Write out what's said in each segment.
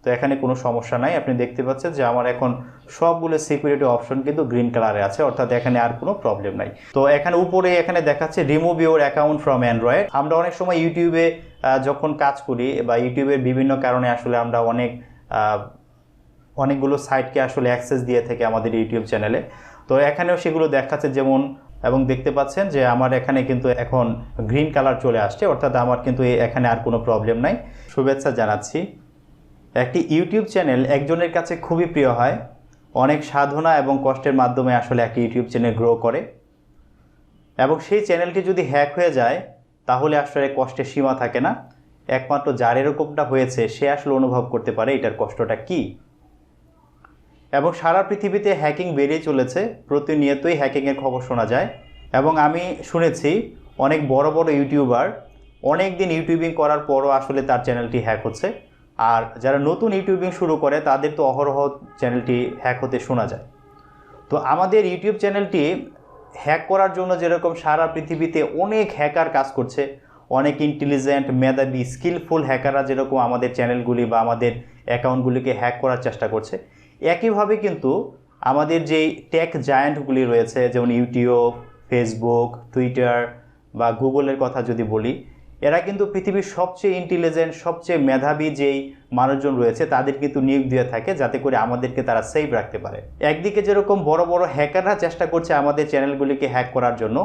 তো এখানে কোনো সমস্যা নাই। আপনি দেখতে পাচ্ছেন যে আমার এখন সবগুলো সিকিউরিটি অপশন কিন্তু গ্রিন কালারে আছে, অর্থাৎ এখানে আর কোনো প্রবলেম নাই। তো এখানে উপরে এখানে দেখাচ্ছে remove your account from Android. আমরা অনেক সময় ইউটিউবে যখন কাজ করি বা ইউটিউবের বিভিন্ন কারণে আসলে আমরা অনেকগুলো সাইটকে আসলে অ্যাক্সেস দিয়ে থাকি আমাদের ইউটিউব চ্যানেলে। তো এখানেও সেগুলো দেখাচ্ছে যেমন, এবং দেখতে পাচ্ছেন যে আমার এখানে কিন্তু এখন গ্রিন কালার চলে আসছে, অর্থাৎ আমার কিন্তু এখানে আর কোনো প্রবলেম নাই। শুভেচ্ছা জানাচ্ছি। একটি ইউটিউব চ্যানেল একজনের কাছে খুবই প্রিয় হয়, অনেক সাধনা এবং কষ্টের মাধ্যমে আসলে একটি ইউটিউব চ্যানেল গ্রো করে, এবং সেই চ্যানেলটি যদি হ্যাক হয়ে যায় তাহলে আসলে কষ্টের সীমা থাকে না। একমাত্র যার এরকমটা হয়েছে সে আসলে অনুভব করতে পারে এটার কষ্টটা কি। এবং সারা পৃথিবীতে হ্যাকিং বেড়েই চলেছে, প্রতিনিয়তই হ্যাকিংয়ের খবর শোনা যায়। এবং আমি শুনেছি অনেক বড় বড় ইউটিউবার অনেক দিন ইউটিউবিং করার পরও আসলে তার চ্যানেলটি হ্যাক হচ্ছে, আর যারা নতুন ইউটিউবিং শুরু করে তাদের তো অহরহ চ্যানেলটি হ্যাক হতে শোনা যায়। তো আমাদের ইউটিউব চ্যানেলটি হ্যাক করার জন্য যেরকম সারা পৃথিবীতে অনেক হ্যাকার কাজ করছে, অনেক ইন্টেলিজেন্ট মেধাবী স্কিলফুল হ্যাকাররা যেরকম আমাদের চ্যানেলগুলি বা আমাদের অ্যাকাউন্টগুলিকে হ্যাক করার চেষ্টা করছে, একইভাবে কিন্তু আমাদের যেই টেক জায়ান্টগুলি রয়েছে, যেমন ইউটিউব, ফেসবুক, টুইটার বা গুগলের কথা যদি বলি, এরা কিন্তু পৃথিবীর সবচেয়ে ইন্টেলিজেন্ট সবচেয়ে মেধাবী যেই মানুষজন রয়েছে তাদের কিন্তু নিয়োগ দিয়ে থাকে যাতে করে আমাদেরকে তারা সেভ রাখতে পারে। একদিকে যেরকম বড় বড় হ্যাকাররা চেষ্টা করছে আমাদের চ্যানেলগুলিকে হ্যাক করার জন্য,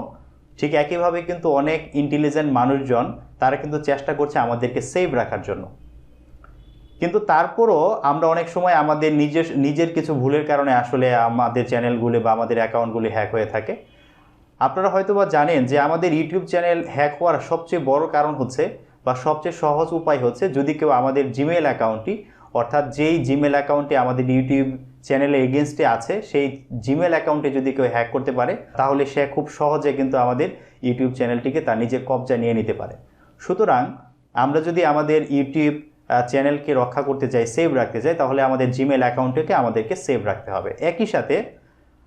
ঠিক একইভাবে কিন্তু অনেক ইন্টেলিজেন্ট মানুষজন তারা কিন্তু চেষ্টা করছে আমাদেরকে সেভ রাখার জন্য। কিন্তু তারপরও আমরা অনেক সময় আমাদের নিজের কিছু ভুলের কারণে আসলে আমাদের চ্যানেলগুলি বা আমাদের অ্যাকাউন্টগুলি হ্যাক হয়ে থাকে। আপনারা হয়তো বা জানেন যে আমাদের ইউটিউব চ্যানেল হ্যাক হওয়ার সবচেয়ে বড় কারণ হচ্ছে বা সবচেয়ে সহজ উপায় হচ্ছে যদি কেউ আমাদের জিমেল অ্যাকাউন্টটি, অর্থাৎ যেই জিমেল অ্যাকাউন্টটি আমাদের ইউটিউব চ্যানেলের এগেনস্টে আছে সেই জিমেল অ্যাকাউন্টে যদি কেউ হ্যাক করতে পারে তাহলে সে খুব সহজে কিন্তু আমাদের ইউটিউব চ্যানেলটিকে তার নিজের কবজায় নিয়ে নিতে পারে। সুতরাং আমরা যদি আমাদের ইউটিউব চ্যানেলকে রক্ষা করতে চাই, সেভ রাখতে চাই, তাহলে আমাদের জিমেল অ্যাকাউন্টকে আমাদেরকে সেভ রাখতে হবে। একই সাথে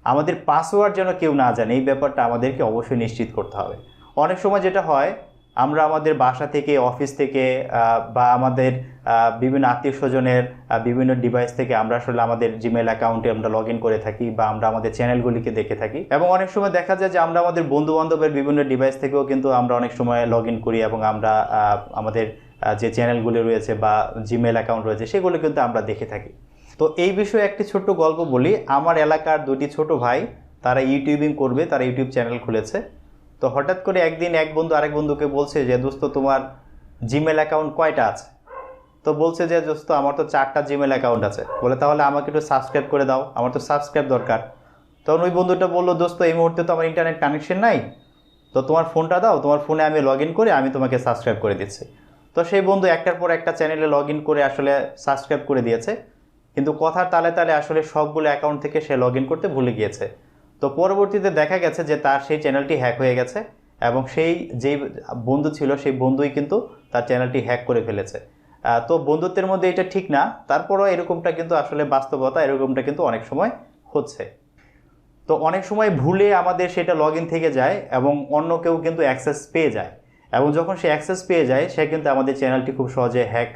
আমাদের পাসওয়ার্ড যেন কেউ না জানে এই ব্যাপারটা আমাদেরকে অবশ্যই নিশ্চিত করতে হবে। অনেক সময় যেটা হয়, আমরা আমাদের বাসা থেকে, অফিস থেকে বা আমাদের বিভিন্ন আত্মীয় স্বজনের বিভিন্ন ডিভাইস থেকে আমরা আসলে আমাদের জিমেল অ্যাকাউন্টে আমরা লগ ইন করে থাকি বা আমরা আমাদের চ্যানেলগুলিকে দেখে থাকি। এবং অনেক সময় দেখা যায় যে আমরা আমাদের বন্ধু বান্ধবের বিভিন্ন ডিভাইস থেকেও কিন্তু আমরা অনেক সময় লগ ইন করি এবং আমরা আমাদের যে চ্যানেলগুলি রয়েছে বা জিমেল অ্যাকাউন্ট রয়েছে সেগুলো কিন্তু আমরা দেখে থাকি। তো এই বিষয়ে একটি ছোট্ট গল্প বলি। আমার এলাকার দুটি ছোট ভাই, তারা ইউটিউবিং করবে, তারা ইউটিউব চ্যানেল খুলেছে। তো হঠাৎ করে একদিন এক বন্ধু আরেক বন্ধুকে বলছে যে দোস্ত তোমার জিমেল অ্যাকাউন্ট কয়টা আছে? তো বলছে যে দোস্ত আমার তো 4টা জিমেল অ্যাকাউন্ট আছে। বলে তাহলে আমাকে একটু সাবস্ক্রাইব করে দাও, আমার তো সাবস্ক্রাইব দরকার। তখন ওই বন্ধুটা বললো দোস্ত এই মুহূর্তে তো আমার ইন্টারনেট কানেকশন নাই, তো তোমার ফোনটা দাও, তোমার ফোনে আমি লগ ইন করে আমি তোমাকে সাবস্ক্রাইব করে দিচ্ছি। তো সেই বন্ধু একটার পর একটা চ্যানেলে লগ ইন করে আসলে সাবস্ক্রাইব করে দিয়েছে, কিন্তু কথার তালে তালে আসলে সবগুলো অ্যাকাউন্ট থেকে সে লগ ইন করতে ভুলে গিয়েছে। তো পরবর্তীতে দেখা গেছে যে তার সেই চ্যানেলটি হ্যাক হয়ে গেছে এবং সেই যেই বন্ধু ছিল সেই বন্ধুই কিন্তু তার চ্যানেলটি হ্যাক করে ফেলেছে। তো বন্ধুত্বের মধ্যে এটা ঠিক না, তারপরও এরকমটা কিন্তু আসলে বাস্তবতা, এরকমটা কিন্তু অনেক সময় হচ্ছে। তো অনেক সময় ভুলে আমাদের সেটা লগ ইন থেকে যায় এবং অন্য কেউ কিন্তু অ্যাক্সেস পেয়ে যায়, এবং যখন সে অ্যাক্সেস পেয়ে যায় সে কিন্তু আমাদের চ্যানেলটি খুব সহজে হ্যাক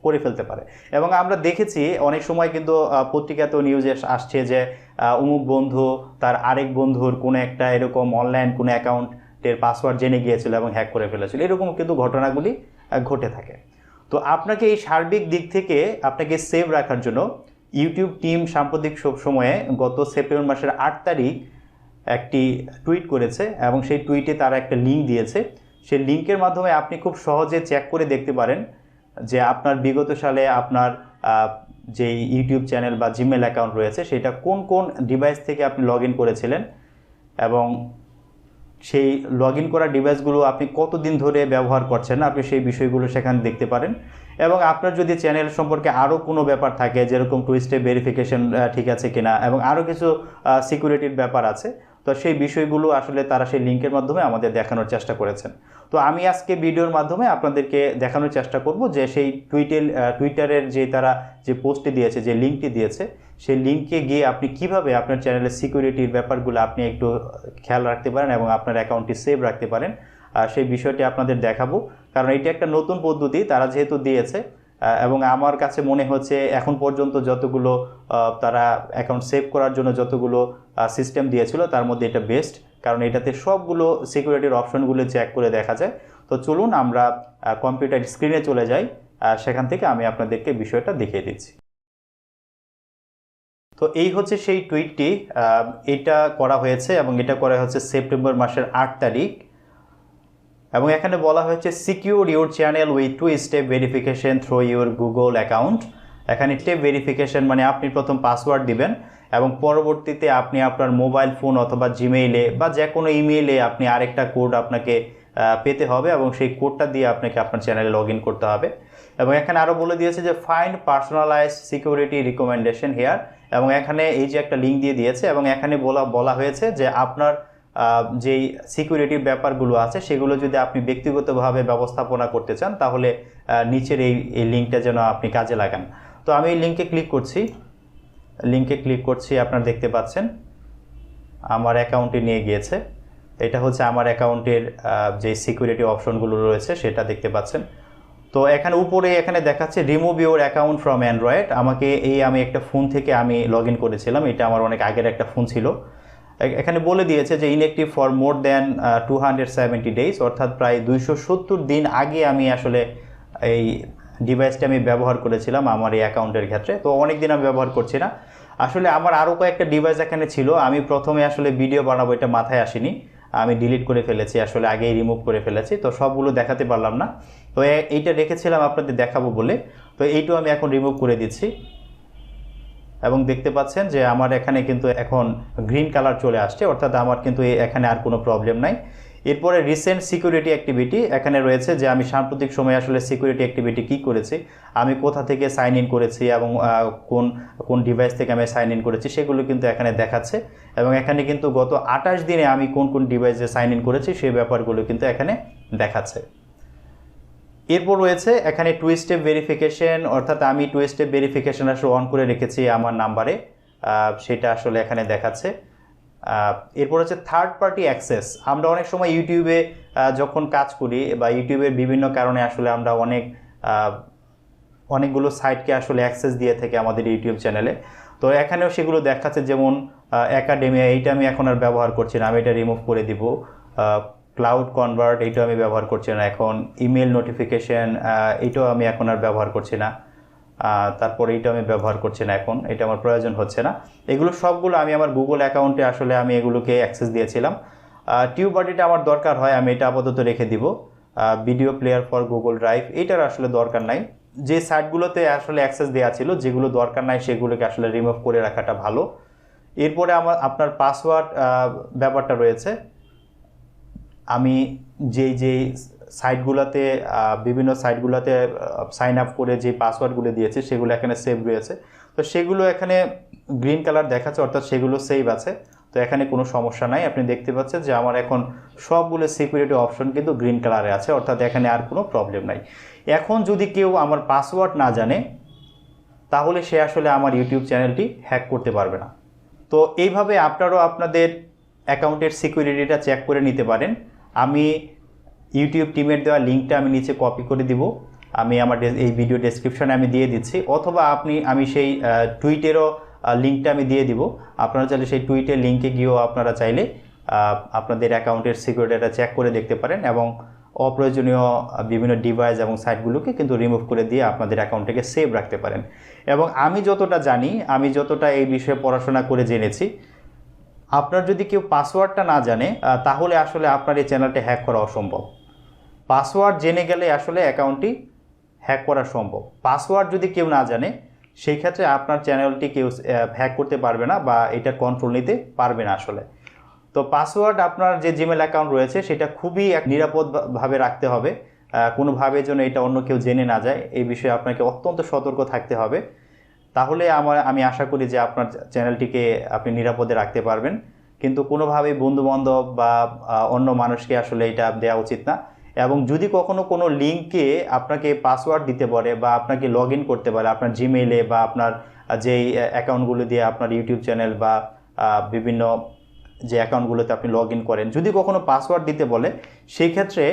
করে ফেলতে পারে। এবং আমরা দেখেছি অনেক সময় কিন্তু পত্রিকাতেও নিউজে আসছে যে অমুক বন্ধু তার আরেক বন্ধুর কোনো একটা এরকম অনলাইন কোনো অ্যাকাউন্টের পাসওয়ার্ড জেনে গিয়েছিল এবং হ্যাক করে ফেলেছিল, এরকম কিন্তু ঘটনাগুলি ঘটে থাকে। তো আপনাকে এই সার্বিক দিক থেকে আপনাকে সেভ রাখার জন্য ইউটিউব টিম সাম্প্রতিক সময়ে গত সেপ্টেম্বর মাসের 8 তারিখ একটি টুইট করেছে এবং সেই টুইটে তারা একটা লিঙ্ক দিয়েছে। সেই লিঙ্কের মাধ্যমে আপনি খুব সহজে চেক করে দেখতে পারেন যে আপনার বিগত সালে আপনার যে ইউটিউব চ্যানেল বা জিমেল অ্যাকাউন্ট রয়েছে সেটা কোন কোন ডিভাইস থেকে আপনি লগ ইন করেছিলেন এবং সেই লগ ইন করা ডিভাইসগুলো আপনি কতদিন ধরে ব্যবহার করছেন, আপনি সেই বিষয়গুলো সেখানে দেখতে পারেন। এবং আপনার যদি চ্যানেল সম্পর্কে আরও কোনো ব্যাপার থাকে, যেরকম টু স্টেপ ভেরিফিকেশন ঠিক আছে কিনা এবং আরও কিছু সিকিউরিটির ব্যাপার আছে, তো সেই বিষয়গুলো আসলে তারা সেই লিঙ্কের মাধ্যমে আমাদের দেখানোর চেষ্টা করেছেন। তো আমি আজকে ভিডিওর মাধ্যমে আপনাদেরকে দেখানোর চেষ্টা করব যে সেই টুইটারের যে তারা যে পোস্টটি দিয়েছে, যে লিঙ্কটি দিয়েছে, সেই লিঙ্কে গিয়ে আপনি কিভাবে আপনার চ্যানেলের সিকিউরিটির ব্যাপারগুলো আপনি একটু খেয়াল রাখতে পারেন এবং আপনার অ্যাকাউন্টটি সেভ রাখতে পারেন, সেই বিষয়টি আপনাদের দেখাবো। কারণ এটা একটা নতুন পদ্ধতি তারা যেহেতু দিয়েছে, এবং আমার কাছে মনে হচ্ছে এখন পর্যন্ত যতগুলো তারা অ্যাকাউন্ট সেভ করার জন্য যতগুলো সিস্টেম দিয়েছিল তার মধ্যে এটা বেস্ট, কারণ এটাতে সবগুলো সিকিউরিটির অপশনগুলো চেক করে দেখা যায়। তো চলুন আমরা কম্পিউটার স্ক্রিনে চলে যাই, সেখান থেকে আমি আপনাদেরকে বিষয়টা দেখিয়ে দিচ্ছি। তো এই হচ্ছে সেই টুইটটি, এটা করা হয়েছে এবং এটা করা হচ্ছে সেপ্টেম্বর মাসের 8 তারিখ, এবং এখানে বলা হয়েছে secure your channel with 2 step verification through your Google account. এখানে স্টেপ ভেরিফিকেশন মানে আপনি প্রথম পাসওয়ার্ড দিবেন এবং পরবর্তীতে আপনি আপনার মোবাইল ফোন অথবা জিমেইলে বা যে কোনো ইমেইলে আপনি আরেকটা কোড আপনাকে পেতে হবে এবং সেই কোডটা দিয়ে আপনাকে আপনার চ্যানেলে লগ ইন করতে হবে। এবং এখানে আরও বলে দিয়েছে যে find personalized security recommendation here, এবং এখানে এই যে একটা লিঙ্ক দিয়ে দিয়েছে এবং এখানে বলা হয়েছে যে আপনার যেই সিকিউরিটির ব্যাপারগুলো আছে সেগুলো যদি আপনি ব্যক্তিগতভাবে ব্যবস্থাপনা করতে চান তাহলে নিচের এই লিঙ্কটা যেন আপনি কাজে লাগান। তো আমি এই লিঙ্কে ক্লিক করছি, আপনারা দেখতে পাচ্ছেন আমার অ্যাকাউন্টে নিয়ে গিয়েছে। এটা হচ্ছে আমার অ্যাকাউন্টের যে সিকিউরিটি অপশনগুলো রয়েছে সেটা দেখতে পাচ্ছেন। তো এখানে উপরে এখানে দেখাচ্ছে remove your account from Android. আমি একটা ফোন থেকে আমি লগ ইন করেছিলাম, এটা আমার অনেক আগের একটা ফোন ছিল। এখানে বলে দিয়েছে যে inactive for more than 270 days, অর্থাৎ প্রায় 270 দিন আগে আমি আসলে এই ডিভাইসটা আমি ব্যবহার করেছিলাম আমার এই অ্যাকাউন্টের ক্ষেত্রে। তো অনেক দিন আমি ব্যবহার করছি না। আসলে আমার আরও কয়েকটা ডিভাইস এখানে ছিল, আমি প্রথমে আসলে ভিডিও বানাবো এটা মাথায় আসেনি, আমি ডিলিট করে ফেলেছি, আসলে আগেই রিমুভ করে ফেলেছি, তো সবগুলো দেখাতে পারলাম না। তো এইটা রেখেছিলাম আপনাদের দেখাবো বলে, তো এইটাও আমি এখন রিমুভ করে দিচ্ছি। এবং দেখতে পাচ্ছেন যে আমার এখানে কিন্তু এখন গ্রিন কালার চলে আসছে, অর্থাৎ আমার কিন্তু এখানে আর কোনো প্রবলেম নাই। এরপরে রিসেন্ট সিকিউরিটি অ্যাক্টিভিটি এখানে রয়েছে যে আমি সাম্প্রতিক সময়ে আসলে সিকিউরিটি অ্যাক্টিভিটি কী করেছি, আমি কোথা থেকে সাইন ইন করেছি এবং কোন ডিভাইস থেকে আমি সাইন ইন করেছি সেগুলো কিন্তু এখানে দেখাচ্ছে। এবং এখানে কিন্তু গত 28 দিনে আমি কোন ডিভাইসে সাইন ইন করেছি সেই ব্যাপারগুলো কিন্তু এখানে দেখাচ্ছে। এরপর রয়েছে এখানে 2 স্টেপ ভেরিফিকেশন, অর্থাৎ আমি 2 স্টেপ ভেরিফিকেশন আসলে অন করে রেখেছি আমার নাম্বারে, সেটা আসলে এখানে দেখাচ্ছে। এরপর হচ্ছে থার্ড পার্টি অ্যাক্সেস। আমরা অনেক সময় ইউটিউবে যখন কাজ করি বা ইউটিউবের বিভিন্ন কারণে আসলে আমরা অনেকগুলো সাইটকে আসলে অ্যাক্সেস দিয়ে থাকি আমাদের ইউটিউব চ্যানেলে। তো এখানেও সেগুলো দেখাচ্ছে, যেমন একাডেমিয়া, এইটা আমি এখন আর ব্যবহার করছি না, আমি এটা রিমুভ করে দিব। ক্লাউড কনভার্ট, এইটাও আমি ব্যবহার করছি না এখন। ইমেল নোটিফিকেশন, এইটাও আমি এখন আর ব্যবহার করছি না। তারপরে এইটা আমি ব্যবহার করছি না এখন, এটা আমার প্রয়োজন হচ্ছে না। এগুলো সবগুলো আমি আমার গুগল অ্যাকাউন্টে আসলে আমি এগুলোকে অ্যাক্সেস দিয়েছিলাম। টিউবারটিটা আমার দরকার হয়, আমি এটা আপাতত রেখে দিব। Video player for Google drive, এটার আসলে দরকার নাই। যে সাইটগুলোতে আসলে অ্যাক্সেস দেওয়া ছিল, যেগুলো দরকার নাই সেগুলোকে আসলে রিমুভ করে রাখাটা ভালো। এরপরে আপনার পাসওয়ার্ড ব্যাপারটা রয়েছে। আমি যেই সাইটগুলোতে বিভিন্ন সাইটগুলোতে সাইন আপ করে যে পাসওয়ার্ডগুলো দিয়েছি সেগুলো এখানে সেভ রয়েছে, তো সেগুলো এখানে গ্রিন কালার দেখাচ্ছে, অর্থাৎ সেগুলো সেভ আছে। তো এখানে কোনো সমস্যা নাই, আপনি দেখতে পাচ্ছেন যে আমার এখন সবগুলো সিকিউরিটি অপশন কিন্তু গ্রিন কালারে আছে, অর্থাৎ এখানে আর কোনো প্রবলেম নাই। এখন যদি কেউ আমার পাসওয়ার্ড না জানে তাহলে সে আসলে আমার ইউটিউব চ্যানেলটি হ্যাক করতে পারবে না। তো এইভাবে আপনারাও আপনাদের অ্যাকাউন্টের সিকিউরিটিটা চেক করে নিতে পারেন। আমি ইউটিউব টিমের দেওয়া লিঙ্কটা আমি নিচে কপি করে দিব, আমি আমার এই ভিডিও ডেসক্রিপশনে আমি দিয়ে দিচ্ছি, অথবা আমি সেই টুইটেরও লিঙ্কটা আমি দিয়ে দিব। আপনারা চাইলে সেই টুইটের লিঙ্কে গিয়েও আপনারা চাইলে আপনাদের অ্যাকাউন্টের সিকিউরিটিটা চেক করে দেখতে পারেন এবং অপ্রয়োজনীয় বিভিন্ন ডিভাইস এবং সাইটগুলোকে কিন্তু রিমুভ করে দিয়ে আপনাদের অ্যাকাউন্টটাকে সেভ রাখতে পারেন। এবং আমি যতটা জানি, আমি যতটা এই বিষয়ে পড়াশোনা করে জেনেছি, আপনার যদি কেউ পাসওয়ার্ডটা না জানে তাহলে আসলে আপনার এই চ্যানেলটা হ্যাক করা অসম্ভব। পাসওয়ার্ড জেনে গেলে আসলে অ্যাকাউন্টটি হ্যাক করা সম্ভব। পাসওয়ার্ড যদি কেউ না জানে সেই ক্ষেত্রে আপনার চ্যানেলটি কেউ হ্যাক করতে পারবে না বা এটা কন্ট্রোল নিতে পারবে না আসলে। তো পাসওয়ার্ড আপনার যে জিমেল অ্যাকাউন্ট রয়েছে সেটা খুবই নিরাপদভাবে রাখতে হবে, কোনোভাবে যেন এটা অন্য কেউ জেনে না যায়, এই বিষয়ে আপনাকে অত্যন্ত সতর্ক থাকতে হবে। তাহলে আমি আশা করি যে আপনার চ্যানেলটিকে আপনি নিরাপদে রাখতে পারবেন। কিন্তু কোনোভাবেই বন্ধুবান্ধব বা অন্য মানুষকে আসলে এটা দেওয়া উচিত না। এবং যদি কখনো কোনো লিঙ্কে আপনাকে পাসওয়ার্ড দিতে পারে বা আপনাকে লগ ইন করতে পারে আপনার জিমেইলে বা আপনার যেই অ্যাকাউন্টগুলো দিয়ে আপনার ইউটিউব চ্যানেল বা বিভিন্ন যে অ্যাকাউন্টগুলোতে আপনি লগ ইন করেন, যদি কখনো পাসওয়ার্ড দিতে বলে সেই ক্ষেত্রে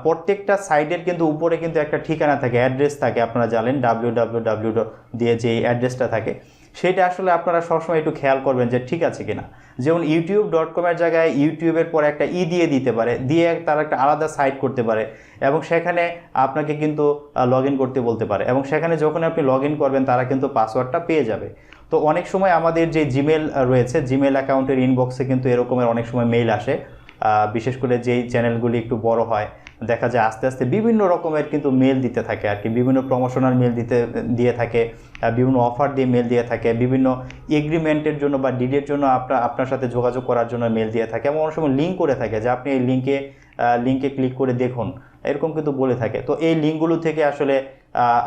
প্রত্যেকটা সাইটের কিন্তু উপরে কিন্তু একটা ঠিকানা থাকে, অ্যাড্রেস থাকে, আপনারা জানেন www দিয়ে যে অ্যাড্রেসটা থাকে সেটা আসলে আপনারা সবসময় একটু খেয়াল করবেন যে ঠিক আছে কিনা। যেমন youtube.com-এর জায়গায় ইউটিউবের পরে একটা দিয়ে দিতে পারে, দিয়ে তারা একটা আলাদা সাইট করতে পারে এবং সেখানে আপনাকে কিন্তু লগ ইন করতে বলতে পারে এবং সেখানে যখন আপনি লগ ইন করবেন তারা কিন্তু পাসওয়ার্ডটা পেয়ে যাবে। তো অনেক সময় আমাদের যে জিমেল রয়েছে, জিমেল অ্যাকাউন্টের ইনবক্সে কিন্তু এরকমের অনেক সময় মেইল আসে, বিশেষ করে যেই চ্যানেলগুলি একটু বড় হয় দেখা যায় আস্তে আস্তে বিভিন্ন রকমের কিন্তু মেল দিতে থাকে আর কি, বিভিন্ন প্রমোশনাল মেল দিয়ে থাকে, বিভিন্ন অফার দিয়ে মেল দিয়ে থাকে, বিভিন্ন এগ্রিমেন্টের জন্য বা ডিলের জন্য আপনার সাথে যোগাযোগ করার জন্য মেল দিয়ে থাকে এবং অনেক সময় লিঙ্ক করে থাকে যে আপনি এই লিঙ্কে ক্লিক করে দেখুন, এরকম কিন্তু বলে থাকে। তো এই লিঙ্কগুলো থেকে আসলে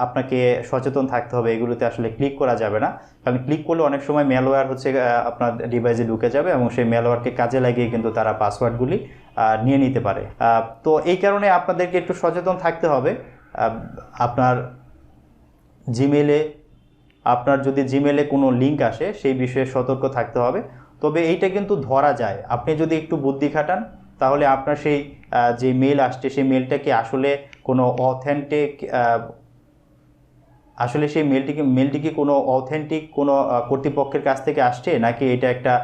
আপনাকে সচেতন থাকতে হবে, এগুলোতে আসলে ক্লিক করা যাবে না, কারণ ক্লিক করলে অনেক সময় ম্যালওয়্যার হচ্ছে আপনার ডিভাইসে ঢুকে যাবে এবং সেই ম্যালওয়্যারকে কাজে লাগিয়ে কিন্তু তারা পাসওয়ার্ডগুলি নিয়ে নিতে পারে। তো এই কারণে আপনাদেরকে একটু সচেতন থাকতে হবে। আপনার যদি জিমেলে কোনো লিঙ্ক আসে সেই বিষয়ে সতর্ক থাকতে হবে। তবে এইটা কিন্তু ধরা যায়, আপনি যদি একটু বুদ্ধি খাটান তাহলে আপনার সেই যে মেল আসছে সেই মেলটা কি আসলে কোনো অথেন্টিক, আসলে সেই মেলটি কি কোনো অথেন্টিক কোনো কর্তৃপক্ষের কাছ থেকে আসছে নাকি এটা একটা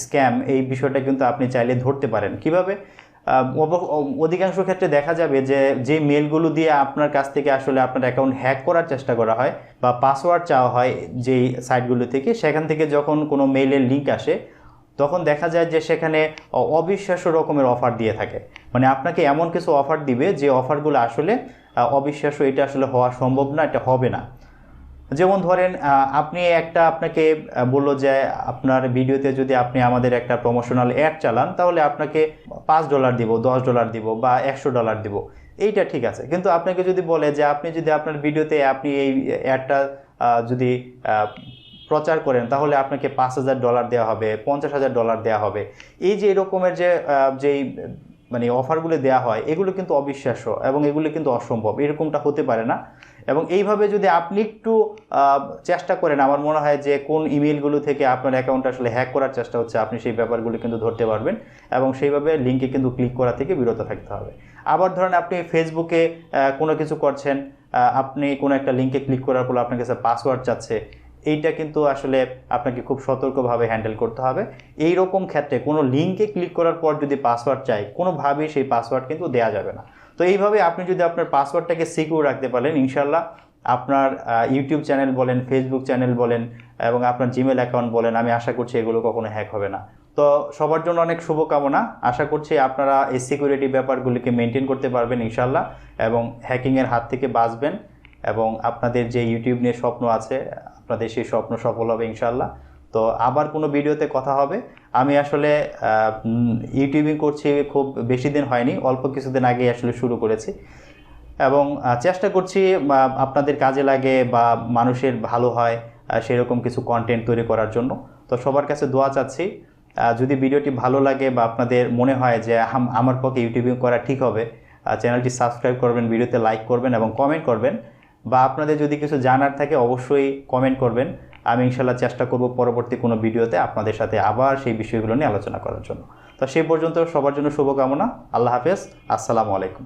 স্ক্যাম, এই বিষয়টা কিন্তু আপনি চাইলে ধরতে পারেন। কিভাবে? অধিকাংশ ক্ষেত্রে দেখা যাবে যে মেলগুলো দিয়ে আপনার কাছ থেকে আসলে আপনার অ্যাকাউন্ট হ্যাক করার চেষ্টা করা হয় বা পাসওয়ার্ড চাওয়া হয় যেই সাইটগুলো থেকে, সেখান থেকে যখন কোনো মেইলের লিঙ্ক আসে তখন দেখা যায় যে সেখানে অবিশ্বাস্য রকমের অফার দিয়ে থাকে। মানে আপনাকে এমন কিছু অফার দিবে যে অফারগুলো আসলে অবিশ্বাস্য, এটা আসলে হওয়া সম্ভব না, এটা হবে না। যেমন ধরেন আপনাকে বললো যে আপনার ভিডিওতে যদি আপনি আমাদের একটা প্রমোশনাল অ্যাড চালান তাহলে আপনাকে $5 দিব, $10 দিব বা $100 দিব, এইটা ঠিক আছে। কিন্তু আপনাকে যদি বলে যে আপনি যদি আপনার ভিডিওতে আপনি এই অ্যাডটা যদি প্রচার করেন তাহলে আপনাকে $5,000 দেওয়া হবে, $50,000 দেওয়া হবে, এই যে এরকমের যেই মানে অফারগুলো দেওয়া হয় এগুলো কিন্তু অবিশ্বাস্য এবং এগুলো কিন্তু অসম্ভব, এরকমটা হতে পারে না। এবং এইভাবে যদি আপনি একটু চেষ্টা করেন, আমার মনে হয় যে কোন ইমেলগুলো থেকে আপনার অ্যাকাউন্ট আসলে হ্যাক করার চেষ্টা হচ্ছে আপনি সেই ব্যাপারগুলো কিন্তু ধরতে পারবেন এবং সেইভাবে লিঙ্কে কিন্তু ক্লিক করা থেকে বিরত থাকতে হবে। আবার ধরেন আপনি ফেসবুকে কোনো কিছু করছেন, আপনি কোনো একটা লিঙ্কে ক্লিক করার পর আপনার কাছে পাসওয়ার্ড চাচ্ছে, এইটা কিন্তু আসলে আপনাকে খুব সতর্কভাবে হ্যান্ডেল করতে হবে। এই রকম ক্ষেত্রে কোনো লিঙ্কে ক্লিক করার পর যদি পাসওয়ার্ড চাই কোনোভাবেই সেই পাসওয়ার্ড কিন্তু দেওয়া যাবে না। তো এইভাবে আপনি যদি আপনার পাসওয়ার্ডটাকে সিকিউর রাখতে পারেন, ইনশাল্লাহ আপনার ইউটিউব চ্যানেল বলেন, ফেসবুক চ্যানেল বলেন এবং আপনার জিমেল অ্যাকাউন্ট বলেন, আমি আশা করছি এগুলো কখনো হ্যাক হবে না। তো সবার জন্য অনেক শুভকামনা, আশা করছি আপনারা এই সিকিউরিটি ব্যাপারগুলিকে মেনটেন করতে পারবেন ইনশাল্লাহ এবং হ্যাকিংয়ের হাত থেকে বাঁচবেন এবং আপনাদের যে ইউটিউব নিয়ে স্বপ্ন আছে আপনাদের সেই স্বপ্ন সফল হবে ইনশাল্লাহ। তো আবার কোনো ভিডিওতে কথা হবে। আমি আসলে ইউটিউবিং করছি খুব বেশি দিন হয়নি, অল্প কিছুদিন আগে আসলে শুরু করেছি এবং চেষ্টা করছি আপনাদের কাজে লাগে বা মানুষের ভালো হয় সেরকম কিছু কন্টেন্ট তৈরি করার জন্য। তো সবার কাছে দোয়া চাচ্ছি, যদি ভিডিওটি ভালো লাগে বা আপনাদের মনে হয় যে আমার পক্ষে ইউটিউবিং করা ঠিক হবে, চ্যানেলটি সাবস্ক্রাইব করবেন, ভিডিওতে লাইক করবেন এবং কমেন্ট করবেন, বা আপনাদের যদি কিছু জানার থাকে অবশ্যই কমেন্ট করবেন। আমি ইনশাল্লাহ চেষ্টা করব পরবর্তী কোনো ভিডিওতে আপনাদের সাথে আবার সেই বিষয়গুলো নিয়ে আলোচনা করার জন্য। তো সেই পর্যন্ত সবার জন্য শুভকামনা। আল্লাহ হাফেজ, আসসালামু আলাইকুম।